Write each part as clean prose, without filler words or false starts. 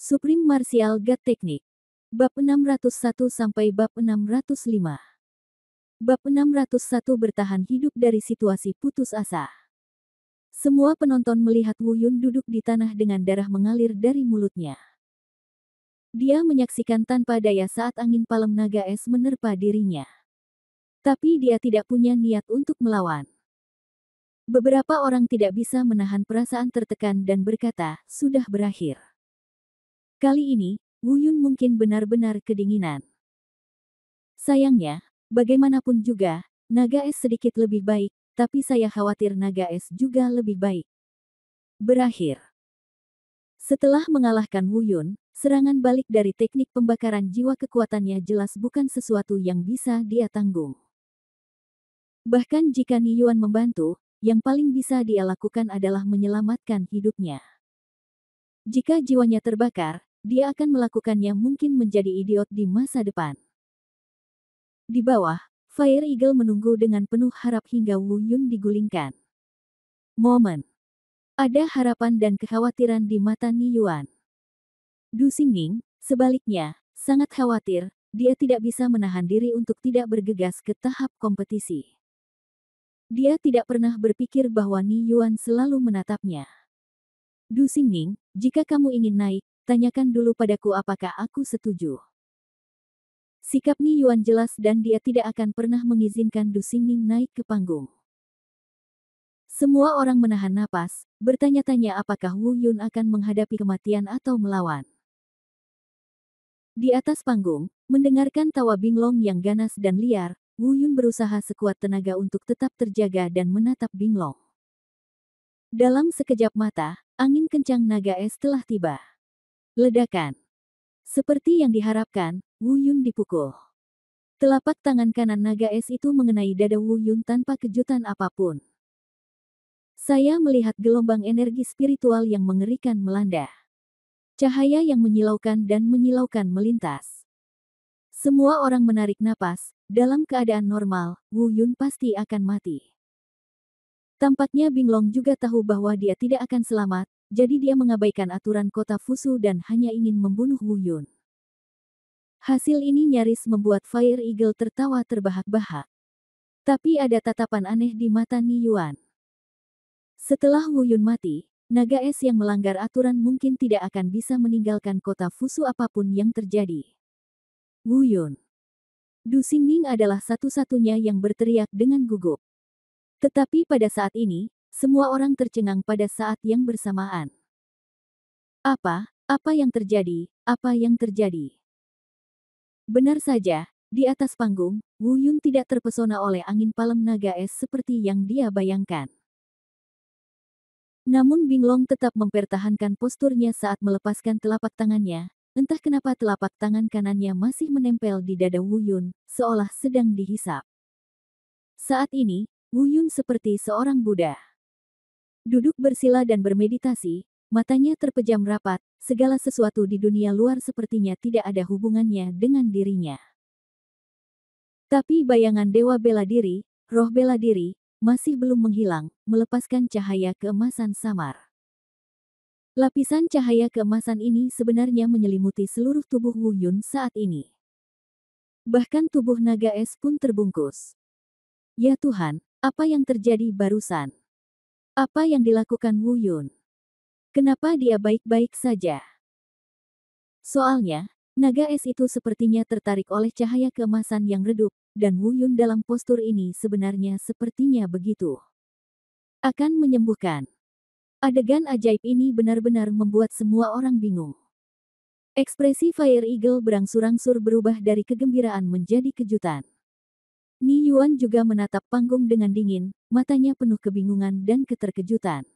Supreme Martial God Technique. Bab 601 sampai bab 605. Bab 601 bertahan hidup dari situasi putus asa. Semua penonton melihat Wu Yun duduk di tanah dengan darah mengalir dari mulutnya. Dia menyaksikan tanpa daya saat angin palem naga es menerpa dirinya. Tapi dia tidak punya niat untuk melawan. Beberapa orang tidak bisa menahan perasaan tertekan dan berkata, sudah berakhir. Kali ini, Wu Yun mungkin benar-benar kedinginan. Sayangnya, bagaimanapun juga, naga es sedikit lebih baik, tapi saya khawatir naga es juga lebih baik. Berakhir. Setelah mengalahkan Wu Yun, serangan balik dari teknik pembakaran jiwa kekuatannya jelas bukan sesuatu yang bisa dia tanggung. Bahkan jika Ni Yuan membantu, yang paling bisa dia lakukan adalah menyelamatkan hidupnya. Jika jiwanya terbakar, dia akan melakukannya mungkin menjadi idiot di masa depan. Di bawah, Fire Eagle menunggu dengan penuh harap hingga Wu Yun digulingkan. Momen. Ada harapan dan kekhawatiran di mata Ni Yuan. Du Xingning, sebaliknya, sangat khawatir, dia tidak bisa menahan diri untuk tidak bergegas ke tahap kompetisi. Dia tidak pernah berpikir bahwa Ni Yuan selalu menatapnya. Du Xingning, jika kamu ingin naik, tanyakan dulu padaku apakah aku setuju. Sikap Ni Yuan jelas dan dia tidak akan pernah mengizinkan Du Xingning naik ke panggung. Semua orang menahan napas, bertanya-tanya apakah Wu Yun akan menghadapi kematian atau melawan. Di atas panggung, mendengarkan tawa Binglong yang ganas dan liar, Wu Yun berusaha sekuat tenaga untuk tetap terjaga dan menatap Binglong. Dalam sekejap mata, angin kencang naga es telah tiba. Ledakan. Seperti yang diharapkan, Wu Yun dipukul. Telapak tangan kanan naga es itu mengenai dada Wu Yun tanpa kejutan apapun. Saya melihat gelombang energi spiritual yang mengerikan melanda. Cahaya yang menyilaukan dan menyilaukan melintas. Semua orang menarik napas, dalam keadaan normal, Wu Yun pasti akan mati. Tampaknya Binglong juga tahu bahwa dia tidak akan selamat, jadi dia mengabaikan aturan kota Fusu dan hanya ingin membunuh Wu Yun. Hasil ini nyaris membuat Fire Eagle tertawa terbahak-bahak. Tapi ada tatapan aneh di mata Ni Yuan. Setelah Wu Yun mati, naga es yang melanggar aturan mungkin tidak akan bisa meninggalkan kota Fusu apapun yang terjadi. Wu Yun. Du Xingning adalah satu-satunya yang berteriak dengan gugup. Tetapi pada saat ini, semua orang tercengang pada saat yang bersamaan. Apa yang terjadi, apa yang terjadi? Benar saja, di atas panggung, Wu Yun tidak terpesona oleh angin palem naga es seperti yang dia bayangkan. Namun Binglong tetap mempertahankan posturnya saat melepaskan telapak tangannya, entah kenapa telapak tangan kanannya masih menempel di dada Wu Yun, seolah sedang dihisap. Saat ini, Wu Yun seperti seorang Buddha. Duduk bersila dan bermeditasi, matanya terpejam rapat, segala sesuatu di dunia luar sepertinya tidak ada hubungannya dengan dirinya. Tapi bayangan dewa bela diri, roh bela diri, masih belum menghilang, melepaskan cahaya keemasan samar. Lapisan cahaya keemasan ini sebenarnya menyelimuti seluruh tubuh Wu Yun saat ini. Bahkan tubuh naga es pun terbungkus. Ya Tuhan, apa yang terjadi barusan? Apa yang dilakukan Wu Yun? Kenapa dia baik-baik saja? Soalnya, naga es itu sepertinya tertarik oleh cahaya keemasan yang redup, dan Wu Yun dalam postur ini sebenarnya sepertinya begitu. Akan menyembuhkan. Adegan ajaib ini benar-benar membuat semua orang bingung. Ekspresi Fire Eagle berangsur-angsur berubah dari kegembiraan menjadi kejutan. Ni Yuan juga menatap panggung dengan dingin, matanya penuh kebingungan dan keterkejutan.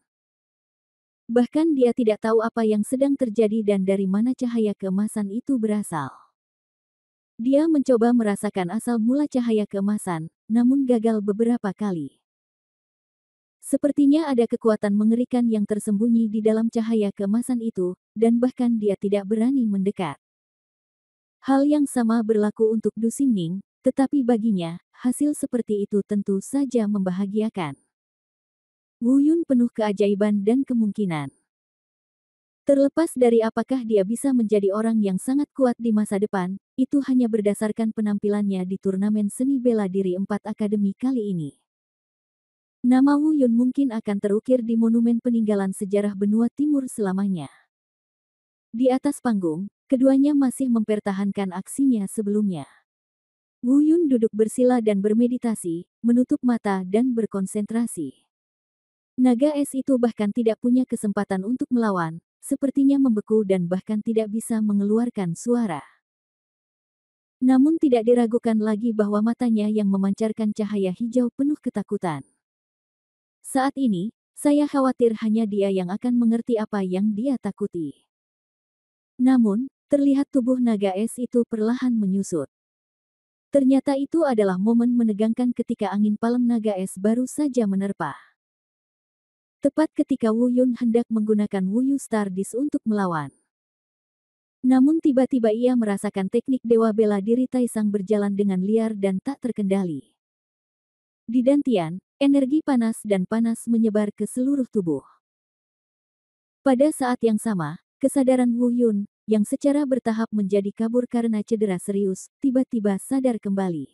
Bahkan dia tidak tahu apa yang sedang terjadi dan dari mana cahaya keemasan itu berasal. Dia mencoba merasakan asal mula cahaya keemasan, namun gagal beberapa kali. Sepertinya ada kekuatan mengerikan yang tersembunyi di dalam cahaya keemasan itu, dan bahkan dia tidak berani mendekat. Hal yang sama berlaku untuk Du Xingning, tetapi baginya, hasil seperti itu tentu saja membahagiakan. Wu Yun penuh keajaiban dan kemungkinan. Terlepas dari apakah dia bisa menjadi orang yang sangat kuat di masa depan, itu hanya berdasarkan penampilannya di turnamen seni bela diri 4 akademi kali ini. Nama Wu Yun mungkin akan terukir di monumen peninggalan sejarah benua timur selamanya. Di atas panggung, keduanya masih mempertahankan aksinya sebelumnya. Wu Yun duduk bersila dan bermeditasi, menutup mata dan berkonsentrasi. Naga es itu bahkan tidak punya kesempatan untuk melawan, sepertinya membeku dan bahkan tidak bisa mengeluarkan suara. Namun tidak diragukan lagi bahwa matanya yang memancarkan cahaya hijau penuh ketakutan. Saat ini, saya khawatir hanya dia yang akan mengerti apa yang dia takuti. Namun, terlihat tubuh naga es itu perlahan menyusut. Ternyata itu adalah momen menegangkan ketika angin palem naga es baru saja menerpa. Tepat ketika Wu Yun hendak menggunakan Wu Yu Star Disc untuk melawan. Namun tiba-tiba ia merasakan teknik dewa bela diri Taisang berjalan dengan liar dan tak terkendali. Di dantian, energi panas dan panas menyebar ke seluruh tubuh. Pada saat yang sama, kesadaran Wu Yun, yang secara bertahap menjadi kabur karena cedera serius, tiba-tiba sadar kembali.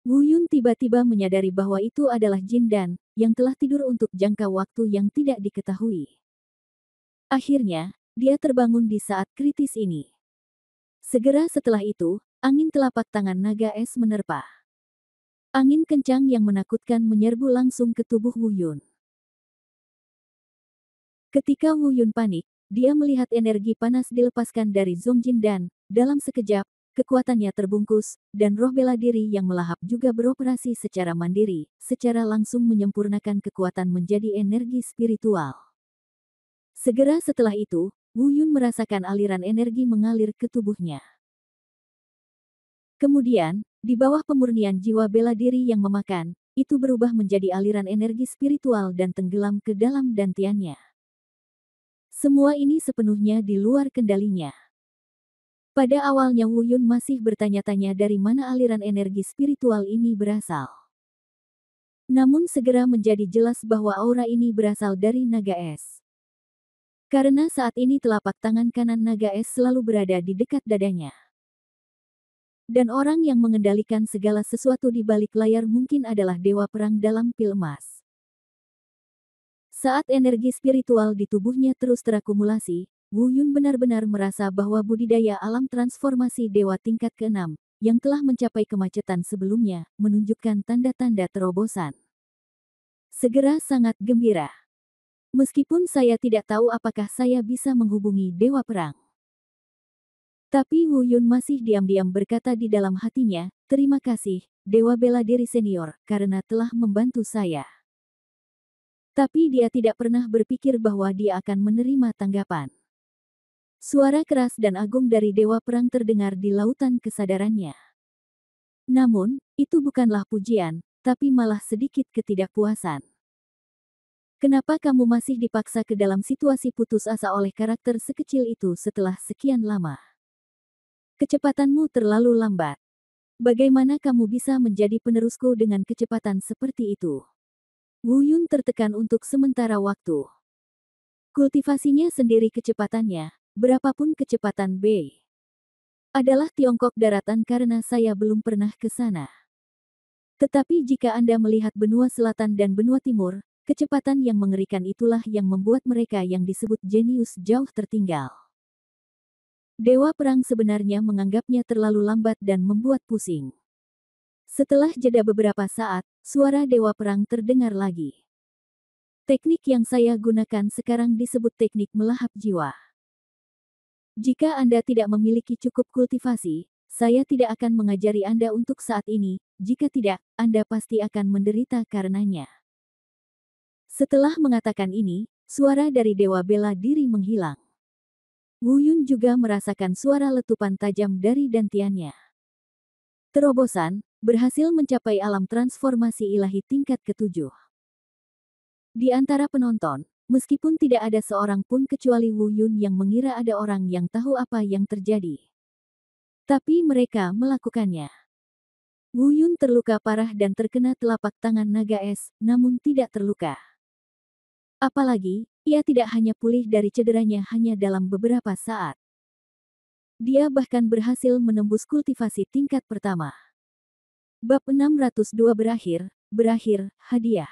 Wu Yun tiba-tiba menyadari bahwa itu adalah Jin Dan, yang telah tidur untuk jangka waktu yang tidak diketahui. Akhirnya, dia terbangun di saat kritis ini. Segera setelah itu, angin telapak tangan naga es menerpa. Angin kencang yang menakutkan menyerbu langsung ke tubuh Wu Yun. Ketika Wu Yun panik, dia melihat energi panas dilepaskan dari Zhong Jin Dan. Dalam sekejap, kekuatannya terbungkus, dan roh bela diri yang melahap juga beroperasi secara mandiri, secara langsung menyempurnakan kekuatan menjadi energi spiritual. Segera setelah itu, Wu Yun merasakan aliran energi mengalir ke tubuhnya. Kemudian, di bawah pemurnian jiwa bela diri yang memakan, itu berubah menjadi aliran energi spiritual dan tenggelam ke dalam dantiannya. Semua ini sepenuhnya di luar kendalinya. Pada awalnya Wu Yun masih bertanya-tanya dari mana aliran energi spiritual ini berasal. Namun segera menjadi jelas bahwa aura ini berasal dari naga es. Karena saat ini telapak tangan kanan naga es selalu berada di dekat dadanya. Dan orang yang mengendalikan segala sesuatu di balik layar mungkin adalah dewa perang dalam pil emas. Saat energi spiritual di tubuhnya terus terakumulasi, Wu Yun benar-benar merasa bahwa budidaya alam transformasi dewa tingkat ke-6, yang telah mencapai kemacetan sebelumnya, menunjukkan tanda-tanda terobosan. Segera sangat gembira. Meskipun saya tidak tahu apakah saya bisa menghubungi dewa perang. Tapi Wu Yun masih diam-diam berkata di dalam hatinya, terima kasih, dewa bela diri senior, karena telah membantu saya. Tapi dia tidak pernah berpikir bahwa dia akan menerima tanggapan. Suara keras dan agung dari dewa perang terdengar di lautan kesadarannya. Namun, itu bukanlah pujian, tapi malah sedikit ketidakpuasan. Kenapa kamu masih dipaksa ke dalam situasi putus asa oleh karakter sekecil itu setelah sekian lama? Kecepatanmu terlalu lambat. Bagaimana kamu bisa menjadi penerusku dengan kecepatan seperti itu? Wu Yun tertekan untuk sementara waktu. Kultivasinya sendiri kecepatannya, berapapun kecepatan B, adalah Tiongkok daratan karena saya belum pernah ke sana. Tetapi jika Anda melihat benua selatan dan benua timur, kecepatan yang mengerikan itulah yang membuat mereka yang disebut jenius jauh tertinggal. Dewa perang sebenarnya menganggapnya terlalu lambat dan membuat pusing. Setelah jeda beberapa saat, suara dewa perang terdengar lagi. Teknik yang saya gunakan sekarang disebut teknik melahap jiwa. Jika Anda tidak memiliki cukup kultivasi, saya tidak akan mengajari Anda untuk saat ini, jika tidak, Anda pasti akan menderita karenanya. Setelah mengatakan ini, suara dari dewa bela diri menghilang. Wu Yun juga merasakan suara letupan tajam dari dantiannya. Terobosan, berhasil mencapai alam transformasi ilahi tingkat ke-7. Di antara penonton, meskipun tidak ada seorang pun kecuali Wu Yun yang mengira ada orang yang tahu apa yang terjadi. Tapi mereka melakukannya. Wu Yun terluka parah dan terkena telapak tangan naga es, namun tidak terluka. Apalagi, Ia tidak hanya pulih dari cederanya hanya dalam beberapa saat. Dia bahkan berhasil menembus kultivasi tingkat pertama. Bab 602 berakhir, hadiah.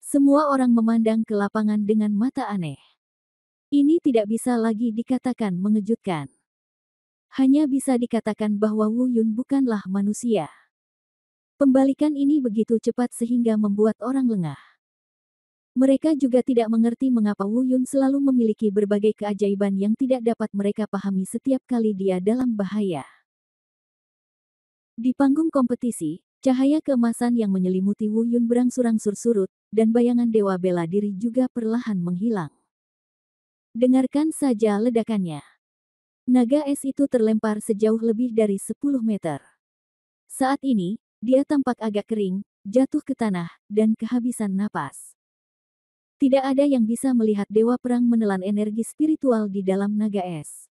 Semua orang memandang ke lapangan dengan mata aneh. Ini tidak bisa lagi dikatakan mengejutkan. Hanya bisa dikatakan bahwa Wu Yun bukanlah manusia. Pembalikan ini begitu cepat sehingga membuat orang lengah. Mereka juga tidak mengerti mengapa Wu Yun selalu memiliki berbagai keajaiban yang tidak dapat mereka pahami setiap kali dia dalam bahaya. Di panggung kompetisi, cahaya keemasan yang menyelimuti Wu Yun berangsur-angsur surut, dan bayangan dewa bela diri juga perlahan menghilang. Dengarkan saja ledakannya. Naga es itu terlempar sejauh lebih dari 10 meter. Saat ini, dia tampak agak kering, jatuh ke tanah, dan kehabisan napas. Tidak ada yang bisa melihat dewa perang menelan energi spiritual di dalam naga es.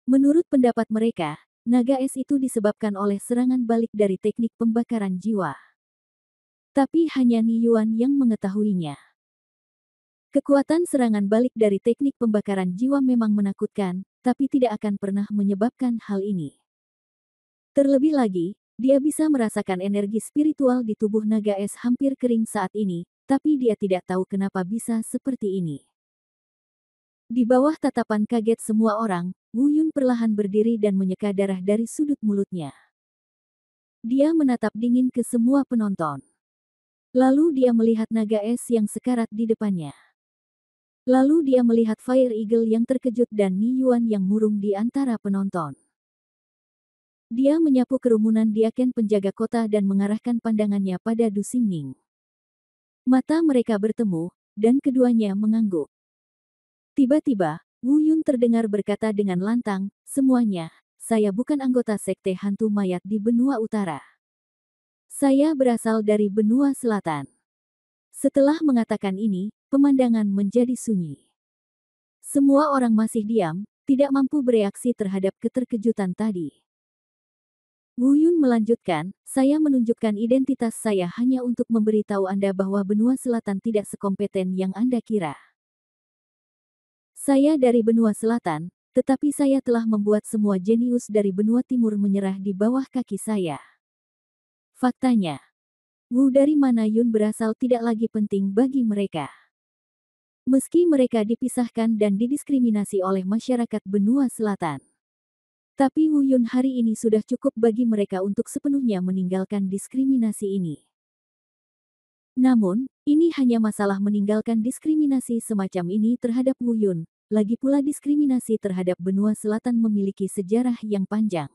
Menurut pendapat mereka, naga es itu disebabkan oleh serangan balik dari teknik pembakaran jiwa. Tapi hanya Ni Yuan yang mengetahuinya. Kekuatan serangan balik dari teknik pembakaran jiwa memang menakutkan, tapi tidak akan pernah menyebabkan hal ini. Terlebih lagi, dia bisa merasakan energi spiritual di tubuh naga es hampir kering saat ini, tapi dia tidak tahu kenapa bisa seperti ini. Di bawah tatapan kaget semua orang, Wu Yun perlahan berdiri dan menyeka darah dari sudut mulutnya. Dia menatap dingin ke semua penonton. Lalu dia melihat naga es yang sekarat di depannya. Lalu dia melihat Fire Eagle yang terkejut dan Ni Yuan yang murung di antara penonton. Dia menyapu kerumunan diaken penjaga kota dan mengarahkan pandangannya pada Du Xingning. Mata mereka bertemu, dan keduanya mengangguk. Tiba-tiba, Wu Yun terdengar berkata dengan lantang, "Semuanya, saya bukan anggota sekte hantu mayat di benua utara. Saya berasal dari benua selatan." Setelah mengatakan ini, pemandangan menjadi sunyi. Semua orang masih diam, tidak mampu bereaksi terhadap keterkejutan tadi. Wu Yun melanjutkan, "Saya menunjukkan identitas saya hanya untuk memberitahu Anda bahwa benua selatan tidak sekompeten yang Anda kira. Saya dari benua selatan, tetapi saya telah membuat semua jenius dari benua timur menyerah di bawah kaki saya. Faktanya, Wu dari mana Yun berasal tidak lagi penting bagi mereka. Meski mereka dipisahkan dan didiskriminasi oleh masyarakat benua selatan. Tapi Wu Yun hari ini sudah cukup bagi mereka untuk sepenuhnya meninggalkan diskriminasi ini. Namun, ini hanya masalah meninggalkan diskriminasi semacam ini terhadap Wu Yun, lagi pula diskriminasi terhadap benua selatan memiliki sejarah yang panjang.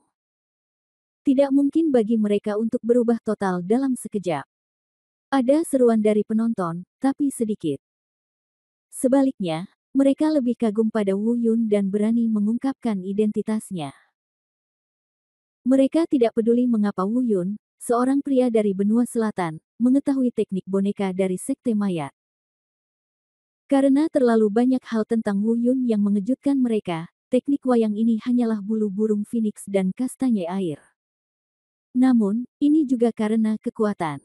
Tidak mungkin bagi mereka untuk berubah total dalam sekejap. Ada seruan dari penonton, tapi sedikit. Sebaliknya, mereka lebih kagum pada Wu Yun dan berani mengungkapkan identitasnya. Mereka tidak peduli mengapa Wu Yun, seorang pria dari benua selatan, mengetahui teknik boneka dari sekte mayat. Karena terlalu banyak hal tentang Wu Yun yang mengejutkan mereka, teknik wayang ini hanyalah bulu burung phoenix dan kastanye air. Namun, ini juga karena kekuatan.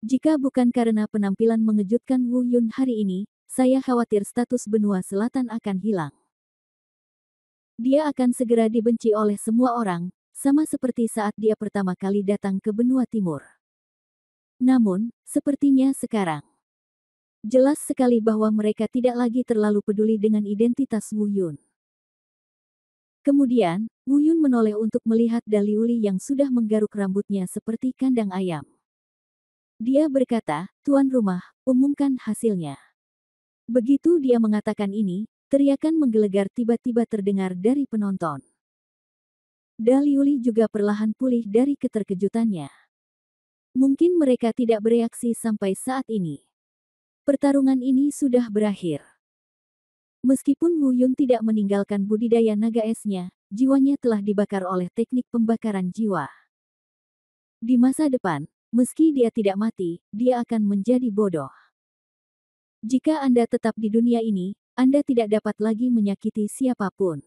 Jika bukan karena penampilan mengejutkan Wu Yun hari ini, saya khawatir status benua selatan akan hilang. Dia akan segera dibenci oleh semua orang, sama seperti saat dia pertama kali datang ke benua timur. Namun, sepertinya sekarang, jelas sekali bahwa mereka tidak lagi terlalu peduli dengan identitas Wu Yun. Kemudian, Wu Yun menoleh untuk melihat Dali Uli yang sudah menggaruk rambutnya seperti kandang ayam. Dia berkata, "Tuan rumah, umumkan hasilnya." Begitu dia mengatakan ini, teriakan menggelegar tiba-tiba terdengar dari penonton. Dali Uli juga perlahan pulih dari keterkejutannya. Mungkin mereka tidak bereaksi sampai saat ini. Pertarungan ini sudah berakhir. Meskipun Wu Yun tidak meninggalkan budidaya naga esnya, jiwanya telah dibakar oleh teknik pembakaran jiwa. Di masa depan, meski dia tidak mati, dia akan menjadi bodoh. Jika Anda tetap di dunia ini, Anda tidak dapat lagi menyakiti siapapun.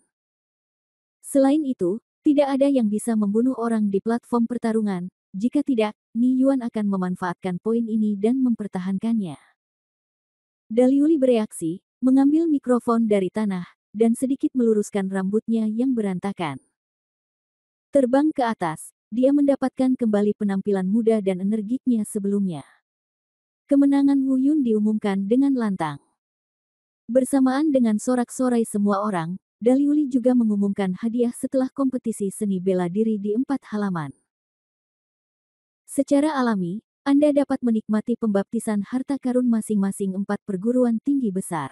Selain itu, tidak ada yang bisa membunuh orang di platform pertarungan. Jika tidak, Ni Yuan akan memanfaatkan poin ini dan mempertahankannya. Daliuli bereaksi, mengambil mikrofon dari tanah, dan sedikit meluruskan rambutnya yang berantakan. Terbang ke atas, dia mendapatkan kembali penampilan muda dan energiknya sebelumnya. Kemenangan Wu Yun diumumkan dengan lantang. Bersamaan dengan sorak-sorai semua orang, Daliuli juga mengumumkan hadiah setelah kompetisi seni bela diri di 4 halaman. Secara alami, Anda dapat menikmati pembaptisan harta karun masing-masing 4 perguruan tinggi besar.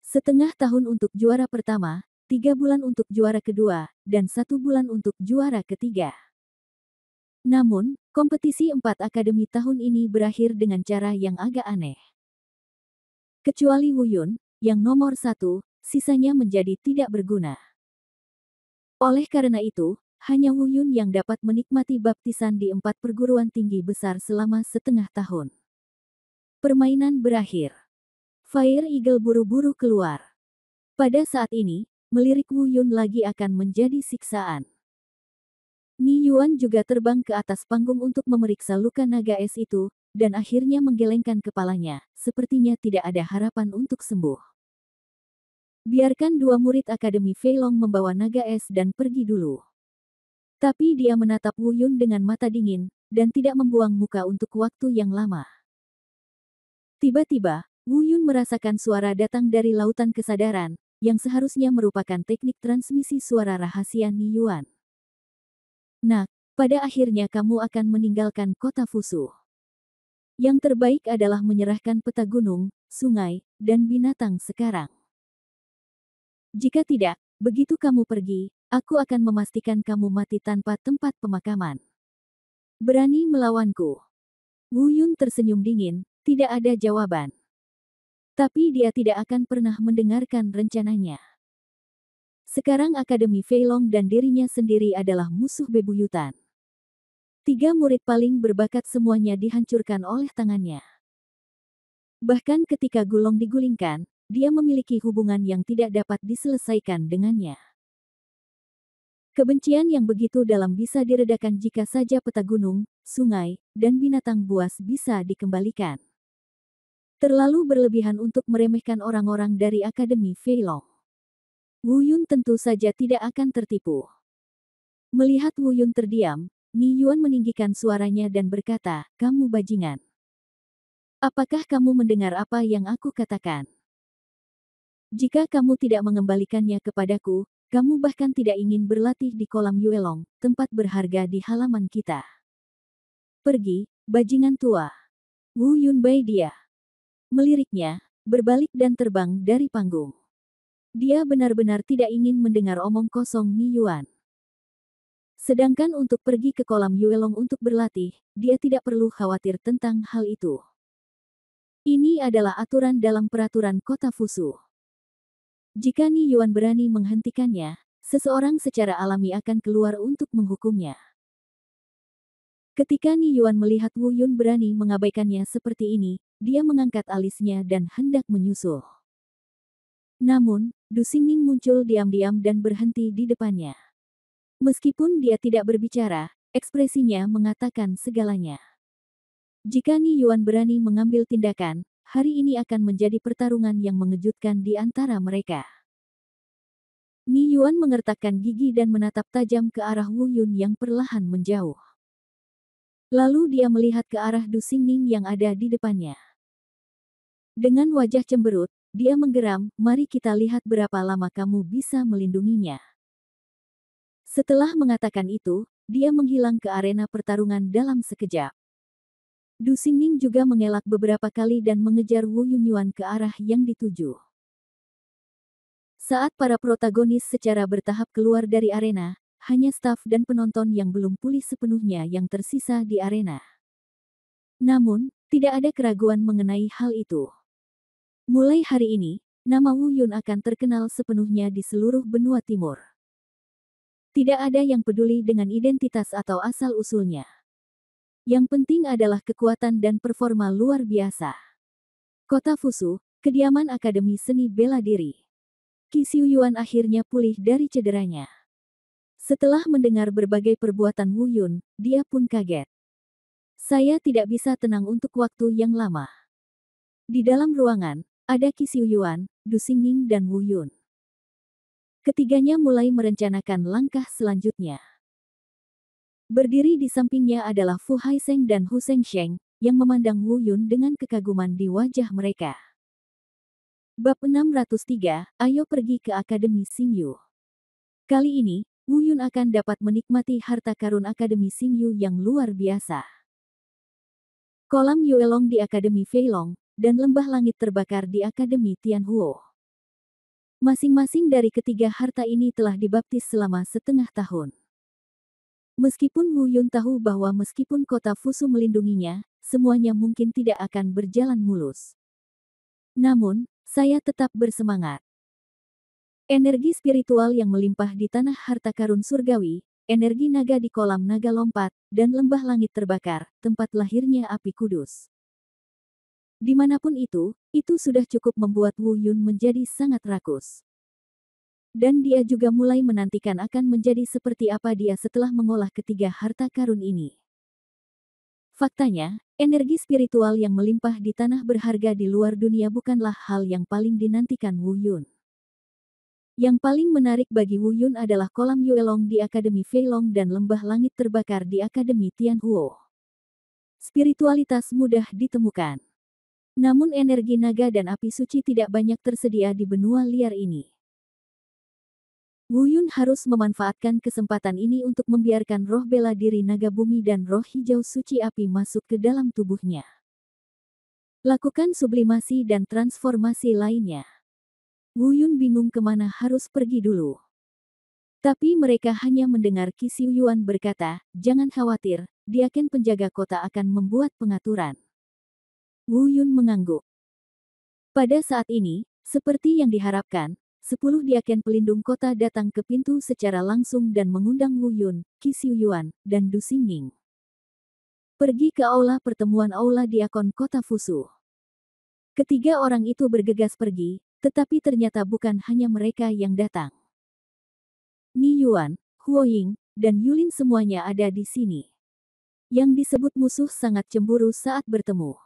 Setengah tahun untuk juara pertama, 3 bulan untuk juara kedua, dan 1 bulan untuk juara ketiga. Namun, kompetisi 4 akademi tahun ini berakhir dengan cara yang agak aneh. Kecuali Wu Yun, yang nomor 1, sisanya menjadi tidak berguna. Oleh karena itu, hanya Wu Yun yang dapat menikmati baptisan di 4 perguruan tinggi besar selama setengah tahun. Permainan berakhir. Fire Eagle buru-buru keluar. Pada saat ini, melirik Wu Yun lagi akan menjadi siksaan. Ni Yuan juga terbang ke atas panggung untuk memeriksa luka naga es itu, dan akhirnya menggelengkan kepalanya, sepertinya tidak ada harapan untuk sembuh. Biarkan 2 murid Akademi Fei Long membawa naga es dan pergi dulu. Tapi dia menatap Wu Yun dengan mata dingin, dan tidak membuang muka untuk waktu yang lama. Tiba-tiba, Wu Yun merasakan suara datang dari lautan kesadaran, yang seharusnya merupakan teknik transmisi suara rahasia Ni Yuan. Nak, pada akhirnya kamu akan meninggalkan kota Fusu. Yang terbaik adalah menyerahkan peta gunung, sungai, dan binatang sekarang. Jika tidak, begitu kamu pergi, aku akan memastikan kamu mati tanpa tempat pemakaman. Berani melawanku? Wu Yun tersenyum dingin, tidak ada jawaban. Tapi dia tidak akan pernah mendengarkan rencananya. Sekarang Akademi Fei Long dan dirinya sendiri adalah musuh bebuyutan. 3 murid paling berbakat semuanya dihancurkan oleh tangannya. Bahkan ketika Gulong digulingkan, dia memiliki hubungan yang tidak dapat diselesaikan dengannya. Kebencian yang begitu dalam bisa diredakan jika saja peta gunung, sungai, dan binatang buas bisa dikembalikan. Terlalu berlebihan untuk meremehkan orang-orang dari Akademi Fei Long. Wu Yun tentu saja tidak akan tertipu. Melihat Wu Yun terdiam, Ni Yuan meninggikan suaranya dan berkata, "Kamu bajingan. Apakah kamu mendengar apa yang aku katakan? Jika kamu tidak mengembalikannya kepadaku, kamu bahkan tidak ingin berlatih di kolam Yuelong, tempat berharga di halaman kita. Pergi, bajingan tua." Wu Yun Bai dia. Meliriknya, berbalik dan terbang dari panggung. Dia benar-benar tidak ingin mendengar omong kosong Ni Yuan. Sedangkan untuk pergi ke kolam Yuelong untuk berlatih, dia tidak perlu khawatir tentang hal itu. Ini adalah aturan dalam peraturan kota Fusu. Jika Ni Yuan berani menghentikannya, seseorang secara alami akan keluar untuk menghukumnya. Ketika Ni Yuan melihat Wu Yun berani mengabaikannya seperti ini, dia mengangkat alisnya dan hendak menyusul. Namun, Du Xingning muncul diam-diam dan berhenti di depannya. Meskipun dia tidak berbicara, ekspresinya mengatakan segalanya. Jika Ni Yuan berani mengambil tindakan, hari ini akan menjadi pertarungan yang mengejutkan di antara mereka. Ni Yuan mengertakkan gigi dan menatap tajam ke arah Wu Yun yang perlahan menjauh. Lalu dia melihat ke arah Du Xingning yang ada di depannya. Dengan wajah cemberut, dia menggeram, "Mari kita lihat berapa lama kamu bisa melindunginya." Setelah mengatakan itu, dia menghilang ke arena pertarungan dalam sekejap. Du Xingning juga mengelak beberapa kali dan mengejar Wu Yunyuan ke arah yang dituju. Saat para protagonis secara bertahap keluar dari arena, hanya staf dan penonton yang belum pulih sepenuhnya yang tersisa di arena. Namun, tidak ada keraguan mengenai hal itu. Mulai hari ini, nama Wu Yun akan terkenal sepenuhnya di seluruh benua timur. Tidak ada yang peduli dengan identitas atau asal-usulnya. Yang penting adalah kekuatan dan performa luar biasa. Kota Fusu, kediaman Akademi Seni Bela Diri. Qi Xiuyuan akhirnya pulih dari cederanya. Setelah mendengar berbagai perbuatan Wu Yun, dia pun kaget. Saya tidak bisa tenang untuk waktu yang lama. Di dalam ruangan, ada Qi Xiuyuan, Du Xingning dan Wu Yun. Ketiganya mulai merencanakan langkah selanjutnya. Berdiri di sampingnya adalah Fu Haisheng dan Hu Shengsheng, yang memandang Wu Yun dengan kekaguman di wajah mereka. Bab 603, ayo pergi ke Akademi Xingyu. Kali ini, Wu Yun akan dapat menikmati harta karun Akademi Xingyu yang luar biasa. Kolam Yuelong di Akademi Feilong, dan lembah langit terbakar di Akademi Tianhuo. Masing-masing dari ketiga harta ini telah dibaptis selama setengah tahun. Meskipun Wu Yun tahu bahwa meskipun kota Fusu melindunginya, semuanya mungkin tidak akan berjalan mulus. Namun, saya tetap bersemangat. Energi spiritual yang melimpah di tanah harta karun surgawi, energi naga di kolam naga lompat, dan lembah langit terbakar, tempat lahirnya api kudus. Dimanapun itu sudah cukup membuat Wu Yun menjadi sangat rakus. Dan dia juga mulai menantikan akan menjadi seperti apa dia setelah mengolah ketiga harta karun ini. Faktanya, energi spiritual yang melimpah di tanah berharga di luar dunia bukanlah hal yang paling dinantikan Wu Yun. Yang paling menarik bagi Wu Yun adalah kolam Yuelong di Akademi Feilong dan lembah langit terbakar di Akademi Tianhuo. Spiritualitas mudah ditemukan. Namun energi naga dan api suci tidak banyak tersedia di benua liar ini. Wu Yun harus memanfaatkan kesempatan ini untuk membiarkan roh bela diri naga bumi dan roh hijau suci api masuk ke dalam tubuhnya. Lakukan sublimasi dan transformasi lainnya. Wu Yun bingung kemana harus pergi dulu. Tapi mereka hanya mendengar Qi Xiuyuan berkata, jangan khawatir, Diaken penjaga kota akan membuat pengaturan. Wu Yun mengangguk. Pada saat ini, seperti yang diharapkan, 10 diaken pelindung kota datang ke pintu secara langsung dan mengundang Wu Yun, Qi Xiuyuan, dan Du Xingning. Pergi ke aula pertemuan aula diakon kota Fusu. Ketiga orang itu bergegas pergi, tetapi ternyata bukan hanya mereka yang datang. Ni Yuan, Huo Ying, dan Yulin semuanya ada di sini. Yang disebut musuh sangat cemburu saat bertemu.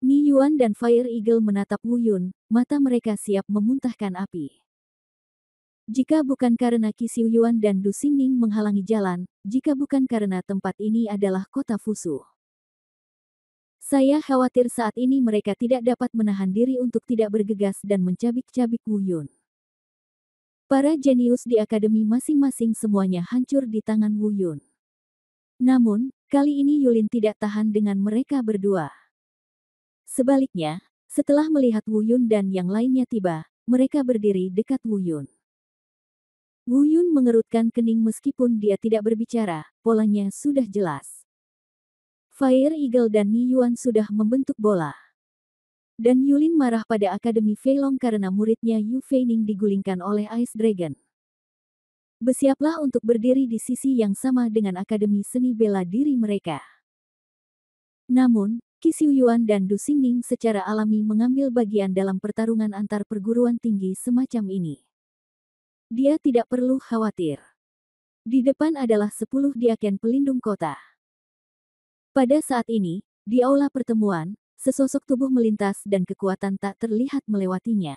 Ni Yuan dan Fire Eagle menatap Wu Yun, mata mereka siap memuntahkan api. Jika bukan karena Qi Xiuyuan dan Du Xingning menghalangi jalan, jika bukan karena tempat ini adalah kota Fusu. Saya khawatir saat ini mereka tidak dapat menahan diri untuk tidak bergegas dan mencabik-cabik Wu Yun. Para jenius di akademi masing-masing semuanya hancur di tangan Wu Yun. Namun, kali ini Yulin tidak tahan dengan mereka berdua. Sebaliknya, setelah melihat Wu Yun dan yang lainnya tiba, mereka berdiri dekat Wu Yun. Wu Yun mengerutkan kening meskipun dia tidak berbicara, polanya sudah jelas. Fire Eagle dan Ni Yuan sudah membentuk bola. Dan Yulin marah pada Akademi Feilong karena muridnya Yu Feining digulingkan oleh Ice Dragon. Bersiaplah untuk berdiri di sisi yang sama dengan Akademi Seni Bela Diri mereka. Namun, Qi Xiuyuan dan Du Xingning secara alami mengambil bagian dalam pertarungan antar perguruan tinggi semacam ini. Dia tidak perlu khawatir. Di depan adalah 10 diaken pelindung kota. Pada saat ini, di aula pertemuan, sesosok tubuh melintas dan kekuatan tak terlihat melewatinya.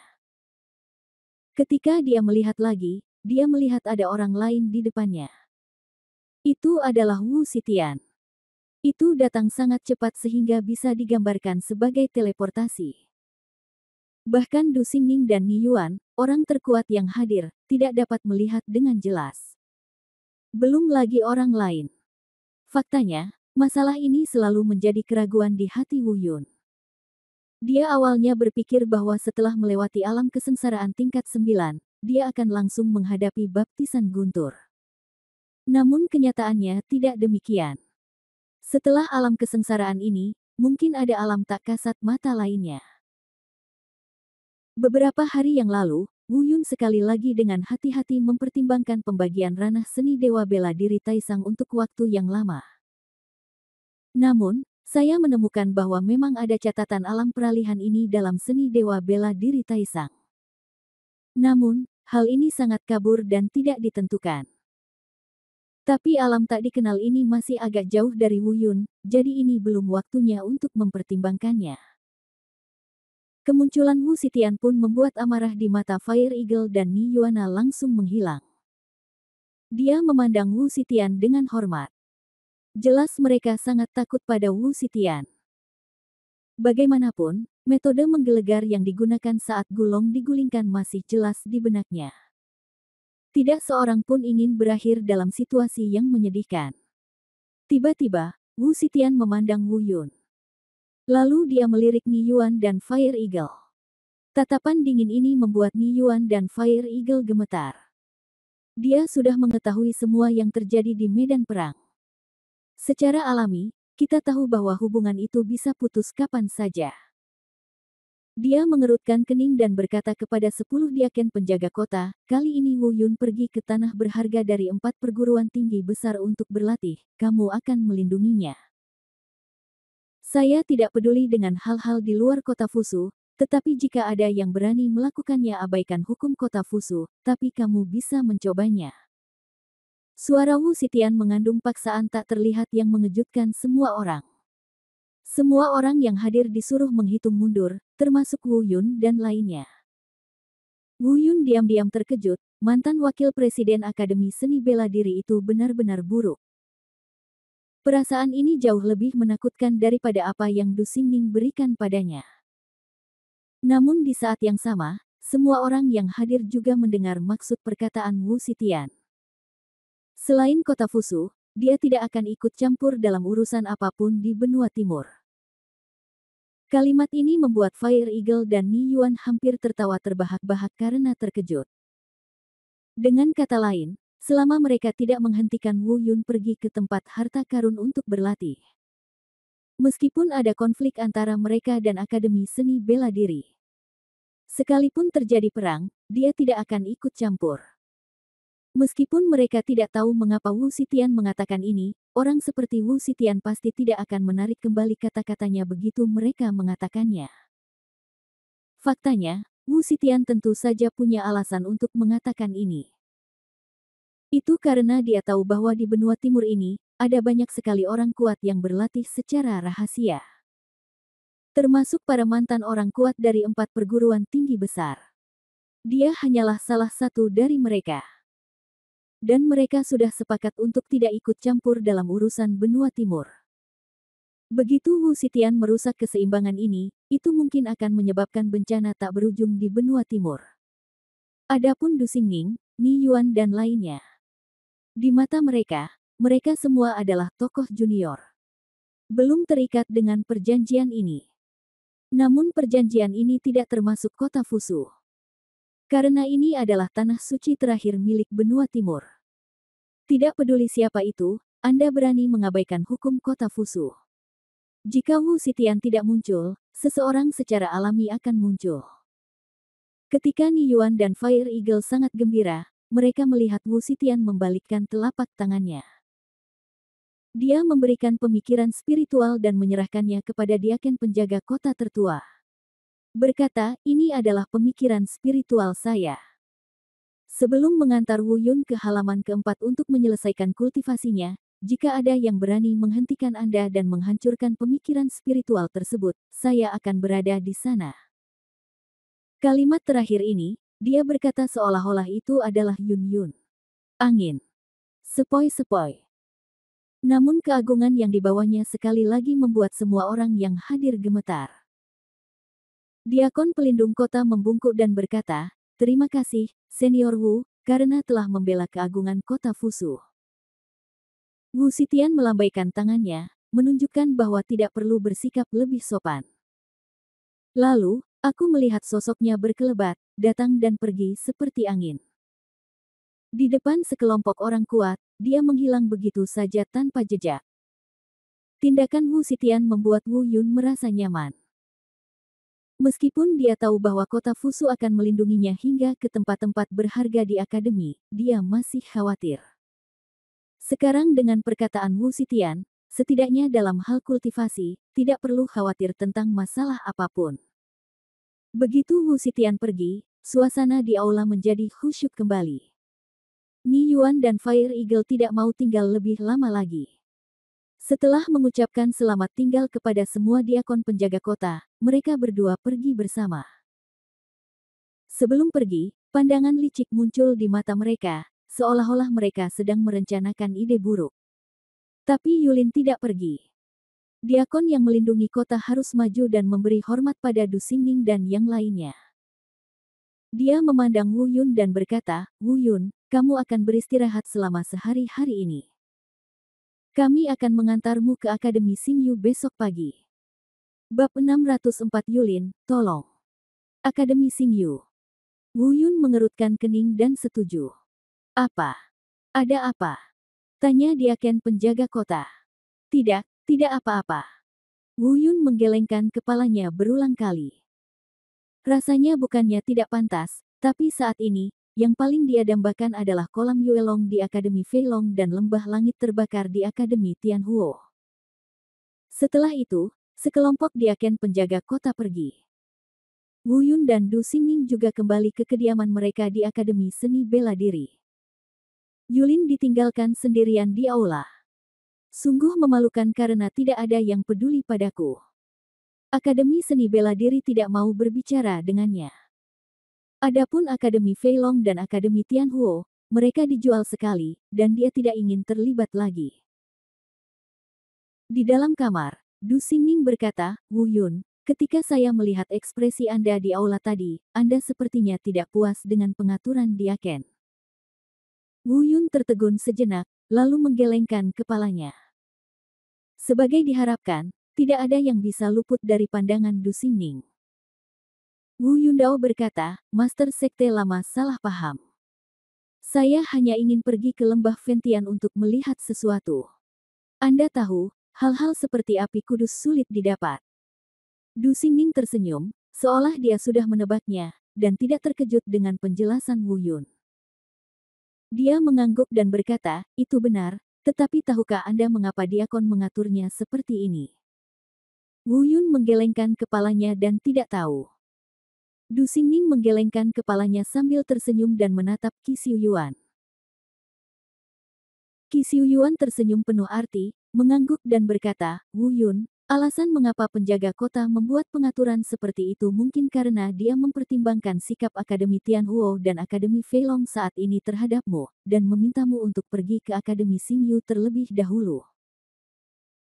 Ketika dia melihat lagi, dia melihat ada orang lain di depannya. Itu adalah Wu Xitian. Itu datang sangat cepat sehingga bisa digambarkan sebagai teleportasi. Bahkan Du Xingning dan Ni Yuan, orang terkuat yang hadir, tidak dapat melihat dengan jelas. Belum lagi orang lain. Faktanya, masalah ini selalu menjadi keraguan di hati Wu Yun. Dia awalnya berpikir bahwa setelah melewati alam kesengsaraan tingkat 9, dia akan langsung menghadapi baptisan guntur. Namun kenyataannya tidak demikian. Setelah alam kesengsaraan ini, mungkin ada alam tak kasat mata lainnya. Beberapa hari yang lalu, Wu Yun sekali lagi dengan hati-hati mempertimbangkan pembagian ranah seni Dewa Bela Diri Taisang untuk waktu yang lama. Namun, saya menemukan bahwa memang ada catatan alam peralihan ini dalam seni Dewa Bela Diri Taisang. Namun, hal ini sangat kabur dan tidak ditentukan. Tapi alam tak dikenal ini masih agak jauh dari Wu Yun, jadi ini belum waktunya untuk mempertimbangkannya. Kemunculan Wu Xitian pun membuat amarah di mata Fire Eagle dan Ni Yuana langsung menghilang. Dia memandang Wu Xitian dengan hormat. Jelas mereka sangat takut pada Wu Xitian. Bagaimanapun, metode menggelegar yang digunakan saat Gulong digulingkan masih jelas di benaknya. Tidak seorang pun ingin berakhir dalam situasi yang menyedihkan. Tiba-tiba, Wu Xitian memandang Wu Yun. Lalu dia melirik Ni Yuan dan Fire Eagle. Tatapan dingin ini membuat Ni Yuan dan Fire Eagle gemetar. Dia sudah mengetahui semua yang terjadi di medan perang. Secara alami, kita tahu bahwa hubungan itu bisa putus kapan saja. Dia mengerutkan kening dan berkata kepada 10 diaken penjaga kota, kali ini Wu Yun pergi ke tanah berharga dari 4 perguruan tinggi besar untuk berlatih, kamu akan melindunginya. Saya tidak peduli dengan hal-hal di luar kota Fusu, tetapi jika ada yang berani melakukannya abaikan hukum kota Fusu, tapi kamu bisa mencobanya. Suara Wu Xitian mengandung paksaan tak terlihat yang mengejutkan semua orang. Semua orang yang hadir disuruh menghitung mundur, termasuk Wu Yun dan lainnya. Wu Yun diam-diam terkejut, mantan wakil presiden Akademi Seni Bela Diri itu benar-benar buruk. Perasaan ini jauh lebih menakutkan daripada apa yang Du Xingning berikan padanya. Namun di saat yang sama, semua orang yang hadir juga mendengar maksud perkataan Wu Xitian. Selain kota Fusu, dia tidak akan ikut campur dalam urusan apapun di benua timur. Kalimat ini membuat Fire Eagle dan Ni Yuan hampir tertawa terbahak-bahak karena terkejut. Dengan kata lain, selama mereka tidak menghentikan Wu Yun pergi ke tempat harta karun untuk berlatih. Meskipun ada konflik antara mereka dan Akademi Seni Bela Diri. Sekalipun terjadi perang, dia tidak akan ikut campur. Meskipun mereka tidak tahu mengapa Wu Xitian mengatakan ini, orang seperti Wu Xitian pasti tidak akan menarik kembali kata-katanya begitu mereka mengatakannya. Faktanya, Wu Xitian tentu saja punya alasan untuk mengatakan ini. Itu karena dia tahu bahwa di benua timur ini, ada banyak sekali orang kuat yang berlatih secara rahasia. Termasuk para mantan orang kuat dari 4 perguruan tinggi besar. Dia hanyalah salah satu dari mereka. Dan mereka sudah sepakat untuk tidak ikut campur dalam urusan benua timur. Begitu Wu Xitian merusak keseimbangan ini, itu mungkin akan menyebabkan bencana tak berujung di benua timur. Adapun Du Xingning, Ni Yuan dan lainnya. Di mata mereka, mereka semua adalah tokoh junior. Belum terikat dengan perjanjian ini. Namun perjanjian ini tidak termasuk kota Fusu. Karena ini adalah tanah suci terakhir milik benua timur. Tidak peduli siapa itu, Anda berani mengabaikan hukum kota Fusu. Jika Wu Xitian tidak muncul, seseorang secara alami akan muncul. Ketika Ni Yuan dan Fire Eagle sangat gembira, mereka melihat Wu Xitian membalikkan telapak tangannya. Dia memberikan pemikiran spiritual dan menyerahkannya kepada diaken penjaga kota tertua. Berkata, ini adalah pemikiran spiritual saya. Sebelum mengantar Wu Yun ke halaman keempat untuk menyelesaikan kultivasinya, jika ada yang berani menghentikan Anda dan menghancurkan pemikiran spiritual tersebut, saya akan berada di sana. Kalimat terakhir ini, dia berkata seolah-olah itu adalah Yun. Angin. Sepoi-sepoi. Namun keagungan yang dibawanya sekali lagi membuat semua orang yang hadir gemetar. Diakon pelindung kota membungkuk dan berkata, terima kasih, Senior Wu, karena telah membela keagungan kota Fusu. Wu Xitian melambaikan tangannya, menunjukkan bahwa tidak perlu bersikap lebih sopan. Lalu, aku melihat sosoknya berkelebat, datang dan pergi seperti angin. Di depan sekelompok orang kuat, dia menghilang begitu saja tanpa jejak. Tindakan Wu Xitian membuat Wu Yun merasa nyaman. Meskipun dia tahu bahwa kota Fusu akan melindunginya hingga ke tempat-tempat berharga di akademi, dia masih khawatir. Sekarang dengan perkataan Wu Xitian, setidaknya dalam hal kultivasi, tidak perlu khawatir tentang masalah apapun. Begitu Wu Xitian pergi, suasana di aula menjadi khusyuk kembali. Ni Yuan dan Fire Eagle tidak mau tinggal lebih lama lagi. Setelah mengucapkan selamat tinggal kepada semua diakon penjaga kota, mereka berdua pergi bersama. Sebelum pergi, pandangan licik muncul di mata mereka, seolah-olah mereka sedang merencanakan ide buruk. Tapi Yulin tidak pergi. Diakon yang melindungi kota harus maju dan memberi hormat pada Du Xingning dan yang lainnya. Dia memandang Wu Yun dan berkata, "Wu Yun, kamu akan beristirahat selama sehari-hari ini. Kami akan mengantarmu ke Akademi Xingyu besok pagi." Bab 604 Yulin, tolong. Akademi Xingyu. Wu Yun mengerutkan kening dan setuju. Apa? Ada apa? Tanya Diaken penjaga kota. Tidak, tidak apa-apa. Wu Yun menggelengkan kepalanya berulang kali. Rasanya bukannya tidak pantas, tapi saat ini, yang paling dia dambakan adalah kolam Yuelong di Akademi Feilong dan lembah langit terbakar di Akademi Tianhuo. Setelah itu, sekelompok diaken penjaga kota pergi. Wu Yun dan Du Xingning juga kembali ke kediaman mereka di Akademi Seni Bela Diri. Yulin ditinggalkan sendirian di aula. Sungguh memalukan karena tidak ada yang peduli padaku. Akademi Seni Bela Diri tidak mau berbicara dengannya. Adapun Akademi Feilong dan Akademi Tianhuo, mereka dijual sekali, dan dia tidak ingin terlibat lagi. Di dalam kamar, Du Xingning berkata, "Wu Yun, ketika saya melihat ekspresi Anda di aula tadi, Anda sepertinya tidak puas dengan pengaturan diaken." Wu Yun tertegun sejenak, lalu menggelengkan kepalanya. Sebagai diharapkan, tidak ada yang bisa luput dari pandangan Du Xingning. Wu Yundao berkata, "Master Sekte Lama salah paham. Saya hanya ingin pergi ke lembah Ventian untuk melihat sesuatu. Anda tahu, hal-hal seperti api kudus sulit didapat." Du Xingning tersenyum, seolah dia sudah menebaknya, dan tidak terkejut dengan penjelasan Wu Yun. Dia mengangguk dan berkata, "Itu benar, tetapi tahukah Anda mengapa diakon mengaturnya seperti ini?" Wu Yun menggelengkan kepalanya dan tidak tahu. Du Xingning menggelengkan kepalanya sambil tersenyum dan menatap Qi Xiuyuan. Qi Xiuyuan tersenyum penuh arti, mengangguk dan berkata, "Wu Yun, alasan mengapa penjaga kota membuat pengaturan seperti itu mungkin karena dia mempertimbangkan sikap Akademi Tianhuo dan Akademi Feilong saat ini terhadapmu, dan memintamu untuk pergi ke Akademi Xingyu terlebih dahulu.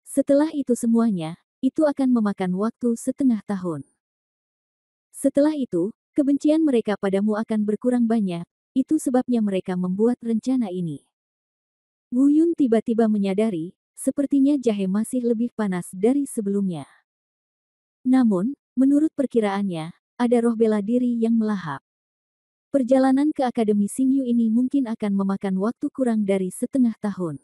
Setelah itu semuanya, itu akan memakan waktu setengah tahun. Setelah itu, kebencian mereka padamu akan berkurang banyak, itu sebabnya mereka membuat rencana ini." Wu Yun tiba-tiba menyadari, sepertinya jahe masih lebih panas dari sebelumnya. Namun, menurut perkiraannya, ada roh bela diri yang melahap. Perjalanan ke Akademi Xingyu ini mungkin akan memakan waktu kurang dari setengah tahun.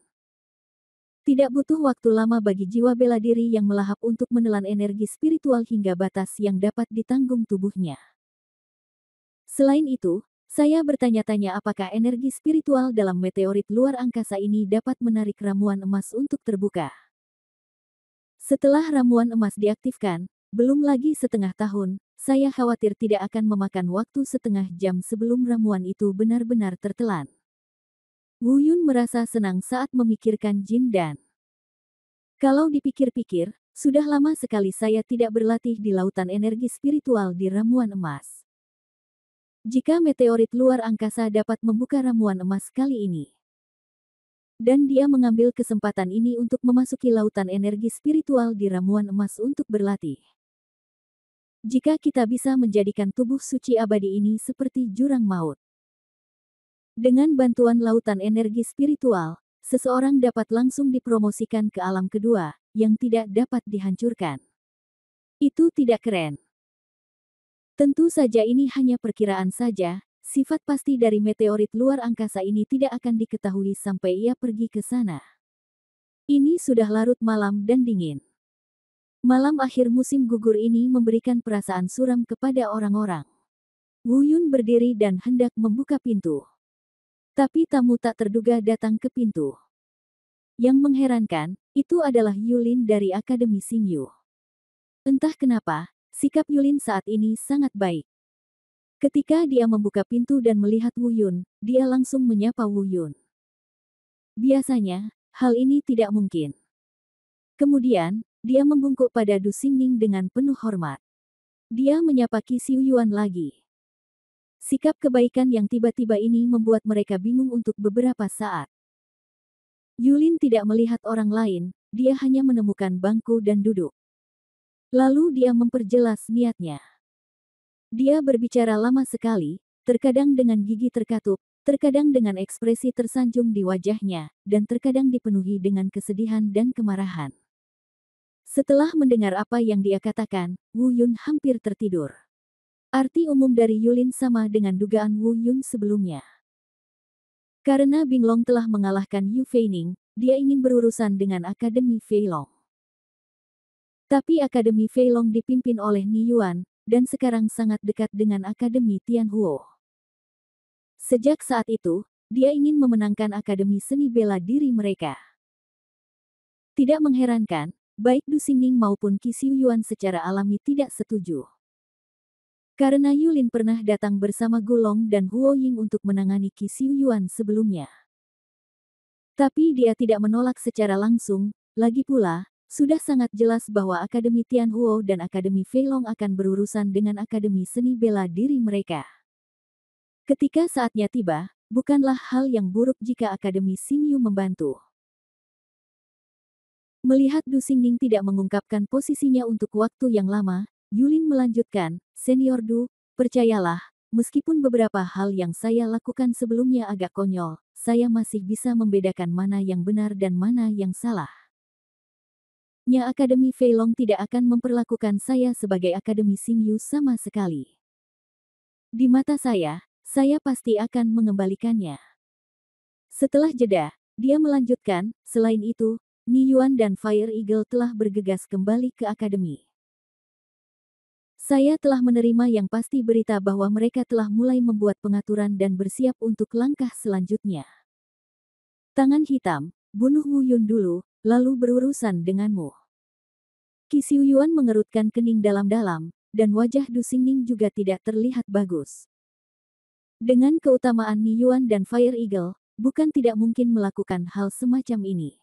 Tidak butuh waktu lama bagi jiwa bela diri yang melahap untuk menelan energi spiritual hingga batas yang dapat ditanggung tubuhnya. Selain itu, saya bertanya-tanya apakah energi spiritual dalam meteorit luar angkasa ini dapat menarik ramuan emas untuk terbuka. Setelah ramuan emas diaktifkan, belum lagi setengah tahun, saya khawatir tidak akan memakan waktu setengah jam sebelum ramuan itu benar-benar tertelan. Wu Yun merasa senang saat memikirkan Jin Dan. Kalau dipikir-pikir, sudah lama sekali saya tidak berlatih di lautan energi spiritual di ramuan emas. Jika meteorit luar angkasa dapat membuka ramuan emas kali ini. Dan dia mengambil kesempatan ini untuk memasuki lautan energi spiritual di ramuan emas untuk berlatih. Jika kita bisa menjadikan tubuh suci abadi ini seperti jurang maut. Dengan bantuan lautan energi spiritual, seseorang dapat langsung dipromosikan ke alam kedua, yang tidak dapat dihancurkan. Itu tidak keren. Tentu saja ini hanya perkiraan saja, sifat pasti dari meteorit luar angkasa ini tidak akan diketahui sampai ia pergi ke sana. Ini sudah larut malam dan dingin. Malam akhir musim gugur ini memberikan perasaan suram kepada orang-orang. Wu Yun berdiri dan hendak membuka pintu. Tapi tamu tak terduga datang ke pintu. Yang mengherankan, itu adalah Yulin dari Akademi Xingyu. Entah kenapa, sikap Yulin saat ini sangat baik. Ketika dia membuka pintu dan melihat Wu Yun, dia langsung menyapa Wu Yun. Biasanya, hal ini tidak mungkin. Kemudian, dia membungkuk pada Du Xingning dengan penuh hormat. Dia menyapa Qi Xiuyuan lagi. Sikap kebaikan yang tiba-tiba ini membuat mereka bingung untuk beberapa saat. Yulin tidak melihat orang lain, dia hanya menemukan bangku dan duduk. Lalu dia memperjelas niatnya. Dia berbicara lama sekali, terkadang dengan gigi terkatup, terkadang dengan ekspresi tersanjung di wajahnya, dan terkadang dipenuhi dengan kesedihan dan kemarahan. Setelah mendengar apa yang dia katakan, Wu Yun hampir tertidur. Arti umum dari Yulin sama dengan dugaan Wu Yun sebelumnya. Karena Binglong telah mengalahkan Yu Feining, dia ingin berurusan dengan Akademi Feilong. Tapi Akademi Feilong dipimpin oleh Ni Yuan, dan sekarang sangat dekat dengan Akademi Tianhuo. Sejak saat itu, dia ingin memenangkan Akademi Seni Bela Diri mereka. Tidak mengherankan, baik Du Xingning maupun Qi Xiuyuan secara alami tidak setuju. Karena Yulin pernah datang bersama Gulong dan Huo Ying untuk menangani Qi Xiuyuan sebelumnya. Tapi dia tidak menolak secara langsung, lagi pula, sudah sangat jelas bahwa Akademi Tianhuo dan Akademi Feilong akan berurusan dengan Akademi Seni Bela Diri mereka. Ketika saatnya tiba, bukanlah hal yang buruk jika Akademi Xingyu membantu. Melihat Du Xingning tidak mengungkapkan posisinya untuk waktu yang lama, Yulin melanjutkan, Senior Du, percayalah, meskipun beberapa hal yang saya lakukan sebelumnya agak konyol, saya masih bisa membedakan mana yang benar dan mana yang salah. Nya Akademi Feilong tidak akan memperlakukan saya sebagai Akademi Xingyu sama sekali. Di mata saya pasti akan mengembalikannya. Setelah jeda, dia melanjutkan, selain itu, Ni Yuan dan Fire Eagle telah bergegas kembali ke akademi. Saya telah menerima yang pasti berita bahwa mereka telah mulai membuat pengaturan dan bersiap untuk langkah selanjutnya. Tangan hitam, bunuh Wu Yun dulu, lalu berurusan denganmu. Qi Xiuyuan mengerutkan kening dalam-dalam, dan wajah Du Xingning juga tidak terlihat bagus. Dengan keutamaan Ni Yuan dan Fire Eagle, bukan tidak mungkin melakukan hal semacam ini.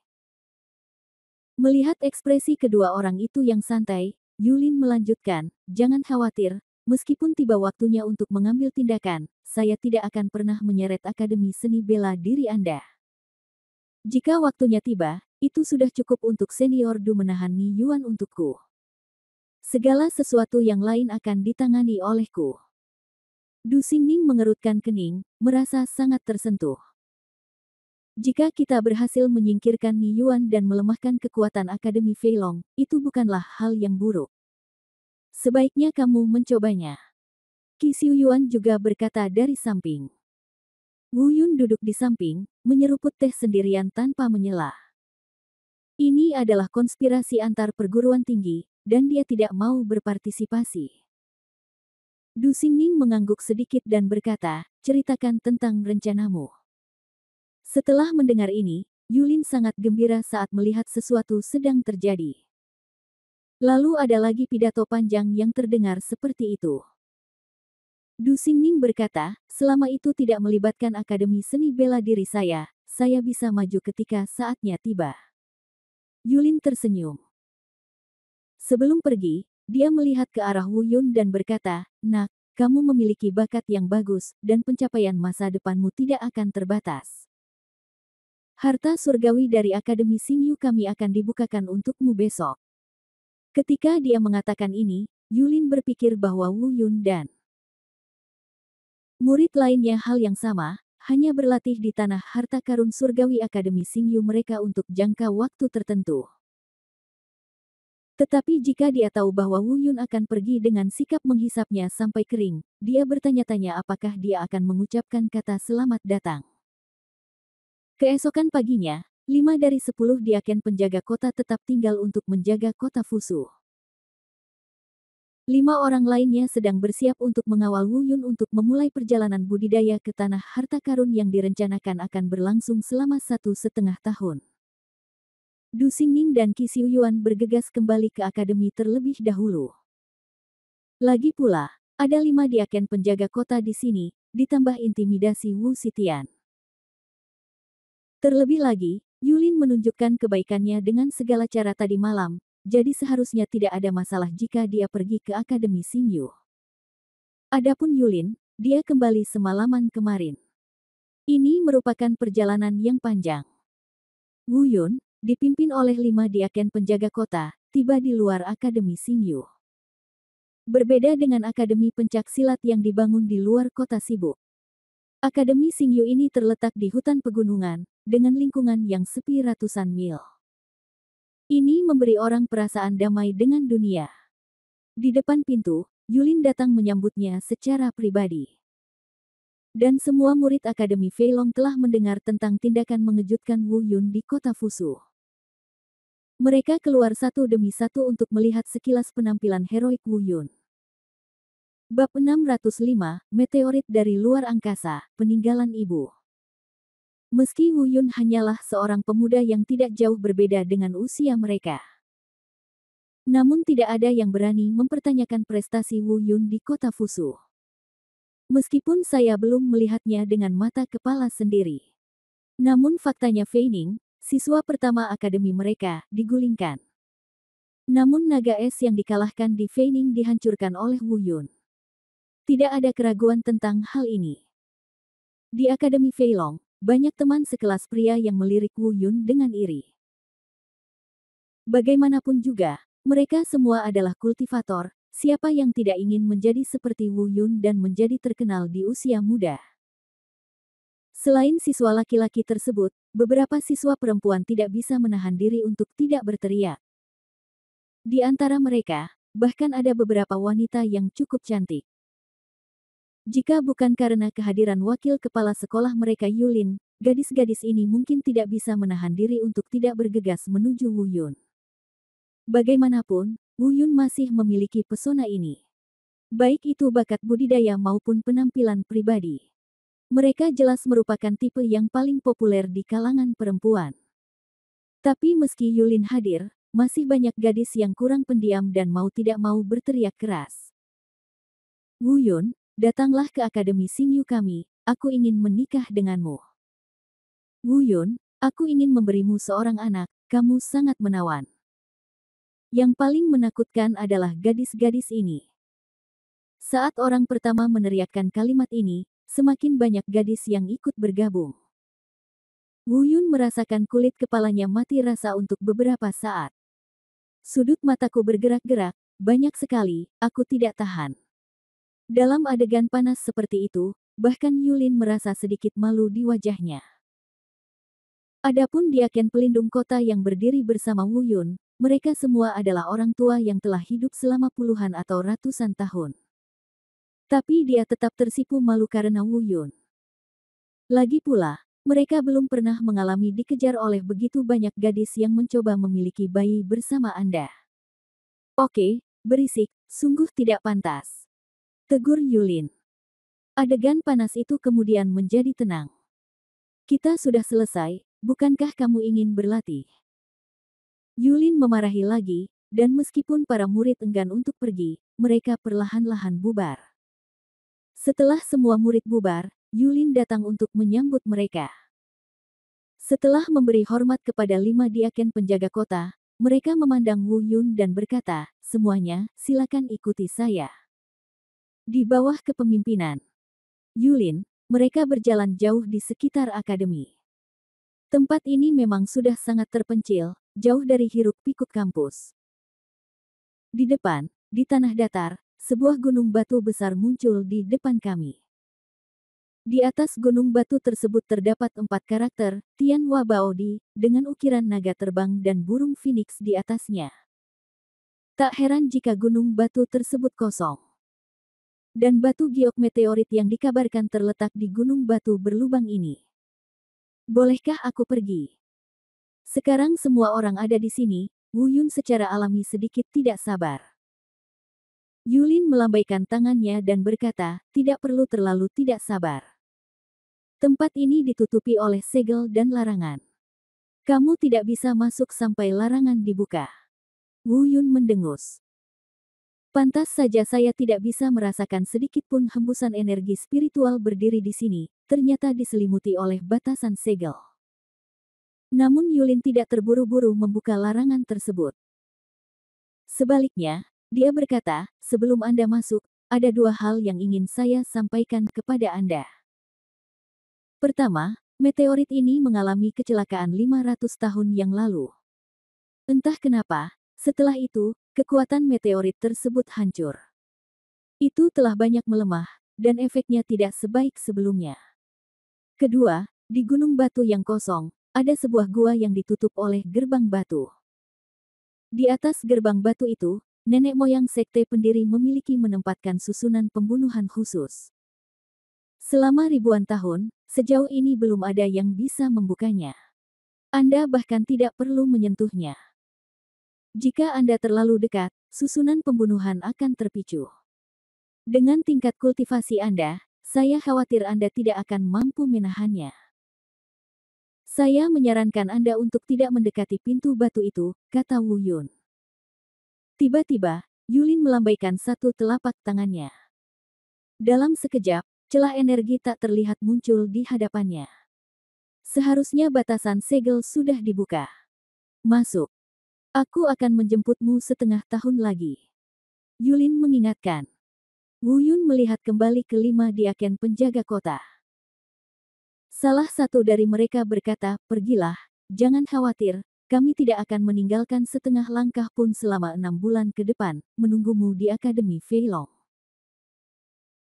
Melihat ekspresi kedua orang itu yang santai, Yulin melanjutkan, jangan khawatir, meskipun tiba waktunya untuk mengambil tindakan, saya tidak akan pernah menyeret Akademi Seni Bela Diri Anda. Jika waktunya tiba, itu sudah cukup untuk Senior Du menahan Ni Yuan untukku. Segala sesuatu yang lain akan ditangani olehku. Du Xingning mengerutkan kening, merasa sangat tersentuh. Jika kita berhasil menyingkirkan Ni Yuan dan melemahkan kekuatan Akademi Feilong, itu bukanlah hal yang buruk. Sebaiknya kamu mencobanya. Qi Xiuyuan juga berkata dari samping. Wu Yun duduk di samping, menyeruput teh sendirian tanpa menyela. Ini adalah konspirasi antar perguruan tinggi, dan dia tidak mau berpartisipasi. Du Xingning mengangguk sedikit dan berkata, ceritakan tentang rencanamu. Setelah mendengar ini, Yulin sangat gembira saat melihat sesuatu sedang terjadi. Lalu ada lagi pidato panjang yang terdengar seperti itu. Du Xingning berkata, selama itu tidak melibatkan Akademi Seni Bela Diri saya bisa maju ketika saatnya tiba. Yulin tersenyum. Sebelum pergi, dia melihat ke arah Wu Yun dan berkata, nak, kamu memiliki bakat yang bagus, dan pencapaian masa depanmu tidak akan terbatas. Harta surgawi dari Akademi Xingyu kami akan dibukakan untukmu besok. Ketika dia mengatakan ini, Yulin berpikir bahwa Wu Yun dan murid lainnya hal yang sama, hanya berlatih di tanah harta karun surgawi Akademi Xingyu mereka untuk jangka waktu tertentu. Tetapi jika dia tahu bahwa Wu Yun akan pergi dengan sikap menghisapnya sampai kering, dia bertanya-tanya apakah dia akan mengucapkan kata selamat datang. Keesokan paginya, 5 dari 10 diaken penjaga kota tetap tinggal untuk menjaga kota Fusu. 5 orang lainnya sedang bersiap untuk mengawal Wu Yun untuk memulai perjalanan budidaya ke tanah harta karun yang direncanakan akan berlangsung selama 1,5 tahun. Du Xingning dan Qi Xiuyuan bergegas kembali ke akademi terlebih dahulu. Lagi pula, ada 5 diaken penjaga kota di sini, ditambah intimidasi Wu Xitian. Terlebih lagi, Yulin menunjukkan kebaikannya dengan segala cara tadi malam, jadi seharusnya tidak ada masalah jika dia pergi ke Akademi Xingyu. Adapun Yulin, dia kembali semalaman kemarin. Ini merupakan perjalanan yang panjang. Wu Yun, dipimpin oleh 5 diaken penjaga kota, tiba di luar Akademi Xingyu. Berbeda dengan Akademi Pencak Silat yang dibangun di luar kota sibuk. Akademi Xingyu ini terletak di hutan pegunungan, dengan lingkungan yang sepi ratusan mil. Ini memberi orang perasaan damai dengan dunia. Di depan pintu, Yulin datang menyambutnya secara pribadi. Dan semua murid Akademi Feilong telah mendengar tentang tindakan mengejutkan Wu Yun di kota Fusu. Mereka keluar satu demi satu untuk melihat sekilas penampilan heroik Wu Yun. Bab 605, Meteorit dari Luar Angkasa, Peninggalan Ibu. Meski Wu Yun hanyalah seorang pemuda yang tidak jauh berbeda dengan usia mereka. Namun tidak ada yang berani mempertanyakan prestasi Wu Yun di kota Fusu. Meskipun saya belum melihatnya dengan mata kepala sendiri. Namun faktanya Feining, siswa pertama akademi mereka, digulingkan. Namun naga es yang dikalahkan di Feining dihancurkan oleh Wu Yun. Tidak ada keraguan tentang hal ini. Di Akademi Feilong, banyak teman sekelas pria yang melirik Wu Yun dengan iri. Bagaimanapun juga, mereka semua adalah kultivator, siapa yang tidak ingin menjadi seperti Wu Yun dan menjadi terkenal di usia muda. Selain siswa laki-laki tersebut, beberapa siswa perempuan tidak bisa menahan diri untuk tidak berteriak. Di antara mereka, bahkan ada beberapa wanita yang cukup cantik. Jika bukan karena kehadiran wakil kepala sekolah mereka Yulin, gadis-gadis ini mungkin tidak bisa menahan diri untuk tidak bergegas menuju Wu Yun. Bagaimanapun, Wu Yun masih memiliki pesona ini. Baik itu bakat budidaya maupun penampilan pribadi. Mereka jelas merupakan tipe yang paling populer di kalangan perempuan. Tapi meski Yulin hadir, masih banyak gadis yang kurang pendiam dan mau tidak mau berteriak keras. Wu Yun, datanglah ke Akademi Xingyu kami, aku ingin menikah denganmu. Wu Yun, aku ingin memberimu seorang anak, kamu sangat menawan. Yang paling menakutkan adalah gadis-gadis ini. Saat orang pertama meneriakkan kalimat ini, semakin banyak gadis yang ikut bergabung. Wu Yun merasakan kulit kepalanya mati rasa untuk beberapa saat. Sudut mataku bergerak-gerak, banyak sekali, aku tidak tahan. Dalam adegan panas seperti itu, bahkan Yulin merasa sedikit malu di wajahnya. Adapun diaken pelindung kota yang berdiri bersama Wu Yun, mereka semua adalah orang tua yang telah hidup selama puluhan atau ratusan tahun. Tapi dia tetap tersipu malu karena Wu Yun. Lagi pula, mereka belum pernah mengalami dikejar oleh begitu banyak gadis yang mencoba memiliki bayi bersama Anda. Oke, berisik, sungguh tidak pantas. Tegur Yulin. Adegan panas itu kemudian menjadi tenang. Kita sudah selesai, bukankah kamu ingin berlatih? Yulin memarahi lagi, dan meskipun para murid enggan untuk pergi, mereka perlahan-lahan bubar. Setelah semua murid bubar, Yulin datang untuk menyambut mereka. Setelah memberi hormat kepada 5 diaken penjaga kota, mereka memandang Wu Yun dan berkata, semuanya, silakan ikuti saya. Di bawah kepemimpinan Yulin, mereka berjalan jauh di sekitar akademi. Tempat ini memang sudah sangat terpencil, jauh dari hiruk-pikuk kampus. Di depan, di tanah datar, sebuah gunung batu besar muncul di depan kami. Di atas gunung batu tersebut terdapat 4 karakter, Tian Hua Baodi, dengan ukiran naga terbang dan burung phoenix di atasnya. Tak heran jika gunung batu tersebut kosong. Dan batu giok meteorit yang dikabarkan terletak di gunung batu berlubang ini. Bolehkah aku pergi? Sekarang semua orang ada di sini, Wu Yun secara alami sedikit tidak sabar. Yulin melambaikan tangannya dan berkata, tidak perlu terlalu tidak sabar. Tempat ini ditutupi oleh segel dan larangan. Kamu tidak bisa masuk sampai larangan dibuka. Wu Yun mendengus. Pantas saja saya tidak bisa merasakan sedikit pun hembusan energi spiritual berdiri di sini, ternyata diselimuti oleh batasan segel. Namun Yulin tidak terburu-buru membuka larangan tersebut. Sebaliknya, dia berkata, sebelum Anda masuk, ada dua hal yang ingin saya sampaikan kepada Anda. Pertama, meteorit ini mengalami kecelakaan 500 tahun yang lalu. Entah kenapa, setelah itu, kekuatan meteorit tersebut hancur. Itu telah banyak melemah, dan efeknya tidak sebaik sebelumnya. Kedua, di gunung batu yang kosong, ada sebuah gua yang ditutup oleh gerbang batu. Di atas gerbang batu itu, nenek moyang sekte pendiri memiliki menempatkan susunan pembunuhan khusus. Selama ribuan tahun, sejauh ini belum ada yang bisa membukanya. Anda bahkan tidak perlu menyentuhnya. Jika Anda terlalu dekat, susunan pembunuhan akan terpicu. Dengan tingkat kultivasi Anda, saya khawatir Anda tidak akan mampu menahannya. Saya menyarankan Anda untuk tidak mendekati pintu batu itu, kata Wu Yun. Tiba-tiba, Yulin melambaikan satu telapak tangannya. Dalam sekejap, celah energi tak terlihat muncul di hadapannya. Seharusnya batasan segel sudah dibuka. Masuk. Aku akan menjemputmu setengah tahun lagi. Yulin mengingatkan. Wu Yun melihat kembali ke 5 diaken penjaga kota. Salah satu dari mereka berkata, pergilah, jangan khawatir, kami tidak akan meninggalkan setengah langkah pun selama 6 bulan ke depan, menunggumu di Akademi Feilong.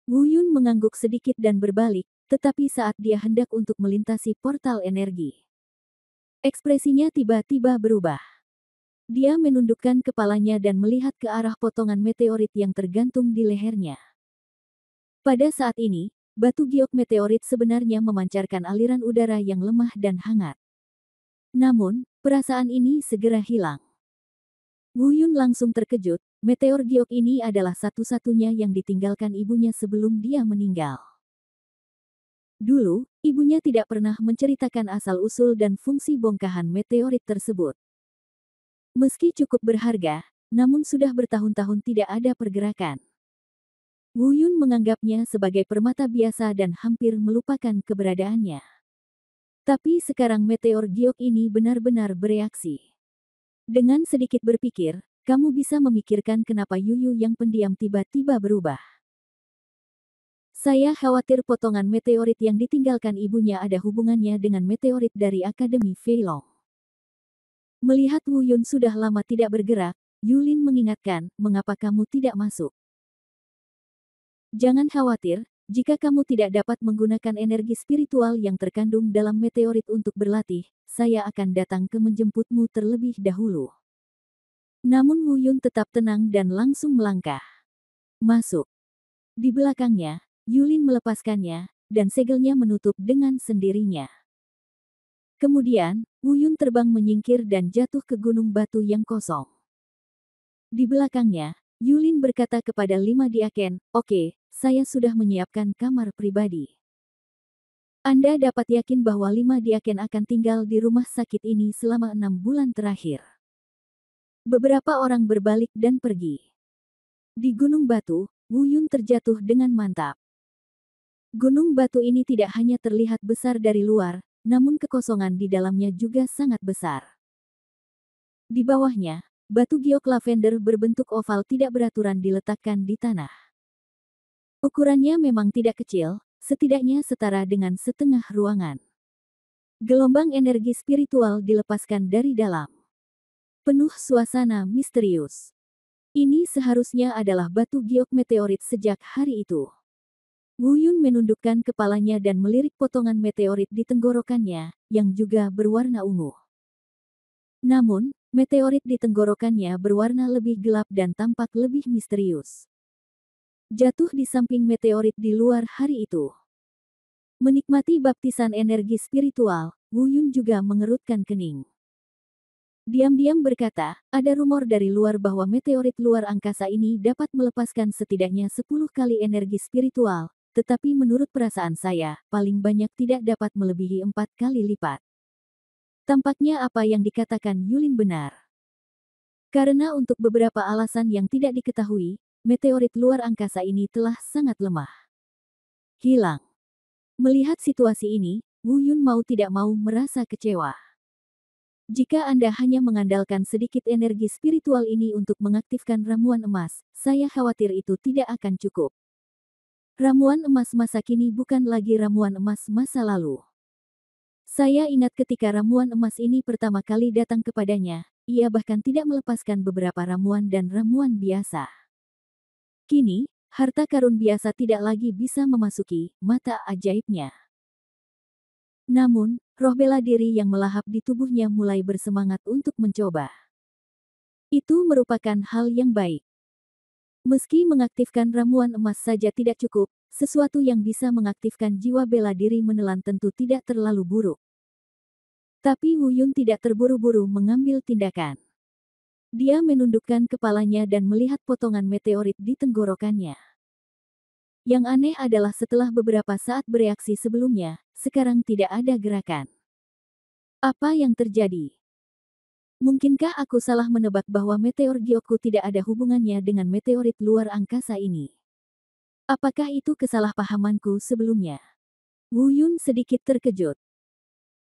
Wu Yun mengangguk sedikit dan berbalik, tetapi saat dia hendak untuk melintasi portal energi, ekspresinya tiba-tiba berubah. Dia menundukkan kepalanya dan melihat ke arah potongan meteorit yang tergantung di lehernya. Pada saat ini, batu giok meteorit sebenarnya memancarkan aliran udara yang lemah dan hangat. Namun, perasaan ini segera hilang. Wu Yun langsung terkejut, meteor giok ini adalah satu-satunya yang ditinggalkan ibunya sebelum dia meninggal. Dulu, ibunya tidak pernah menceritakan asal-usul dan fungsi bongkahan meteorit tersebut. Meski cukup berharga, namun sudah bertahun-tahun tidak ada pergerakan. Wu Yun menganggapnya sebagai permata biasa dan hampir melupakan keberadaannya. Tapi sekarang meteor giok ini benar-benar bereaksi. Dengan sedikit berpikir, kamu bisa memikirkan kenapa Yuyu yang pendiam tiba-tiba berubah. Saya khawatir potongan meteorit yang ditinggalkan ibunya ada hubungannya dengan meteorit dari Akademi Feilong. Melihat Wu Yun sudah lama tidak bergerak, Yulin mengingatkan, mengapa kamu tidak masuk? Jangan khawatir, jika kamu tidak dapat menggunakan energi spiritual yang terkandung dalam meteorit untuk berlatih, saya akan datang ke menjemputmu terlebih dahulu. Namun Wu Yun tetap tenang dan langsung melangkah. Masuk. Di belakangnya, Yulin melepaskannya, dan segelnya menutup dengan sendirinya. Kemudian, Wu Yun terbang menyingkir dan jatuh ke gunung batu yang kosong. Di belakangnya, Yulin berkata kepada 5 diaken, oke, saya sudah menyiapkan kamar pribadi. Anda dapat yakin bahwa 5 diaken akan tinggal di rumah sakit ini selama 6 bulan terakhir. Beberapa orang berbalik dan pergi. Di gunung batu, Wu Yun terjatuh dengan mantap. Gunung batu ini tidak hanya terlihat besar dari luar, namun kekosongan di dalamnya juga sangat besar. Di bawahnya, batu giok lavender berbentuk oval tidak beraturan diletakkan di tanah. Ukurannya memang tidak kecil, setidaknya setara dengan setengah ruangan. Gelombang energi spiritual dilepaskan dari dalam. Penuh suasana misterius. Ini seharusnya adalah batu giok meteorit sejak hari itu. Wu Yun menundukkan kepalanya dan melirik potongan meteorit di tenggorokannya, yang juga berwarna ungu. Namun, meteorit di tenggorokannya berwarna lebih gelap dan tampak lebih misterius. Jatuh di samping meteorit di luar hari itu. Menikmati baptisan energi spiritual, Wu Yun juga mengerutkan kening. Diam-diam berkata, ada rumor dari luar bahwa meteorit luar angkasa ini dapat melepaskan setidaknya 10 kali energi spiritual, tetapi menurut perasaan saya, paling banyak tidak dapat melebihi 4 kali lipat. Tampaknya apa yang dikatakan Yulin benar. Karena untuk beberapa alasan yang tidak diketahui, meteorit luar angkasa ini telah sangat lemah. Hilang. Melihat situasi ini, Wu Yun mau tidak mau merasa kecewa. Jika Anda hanya mengandalkan sedikit energi spiritual ini untuk mengaktifkan ramuan emas, saya khawatir itu tidak akan cukup. Ramuan emas masa kini bukan lagi ramuan emas masa lalu. Saya ingat ketika ramuan emas ini pertama kali datang kepadanya, ia bahkan tidak melepaskan beberapa ramuan dan ramuan biasa. Kini, harta karun biasa tidak lagi bisa memasuki mata ajaibnya. Namun, roh bela diri yang melahap di tubuhnya mulai bersemangat untuk mencoba. Itu merupakan hal yang baik. Meski mengaktifkan ramuan emas saja tidak cukup, sesuatu yang bisa mengaktifkan jiwa bela diri menelan tentu tidak terlalu buruk. Tapi Wu Yun tidak terburu-buru mengambil tindakan. Dia menundukkan kepalanya dan melihat potongan meteorit di tenggorokannya. Yang aneh adalah setelah beberapa saat bereaksi sebelumnya, sekarang tidak ada gerakan. Apa yang terjadi? Mungkinkah aku salah menebak bahwa meteor Gyoku tidak ada hubungannya dengan meteorit luar angkasa ini? Apakah itu kesalahpahamanku sebelumnya? Wu Yun sedikit terkejut.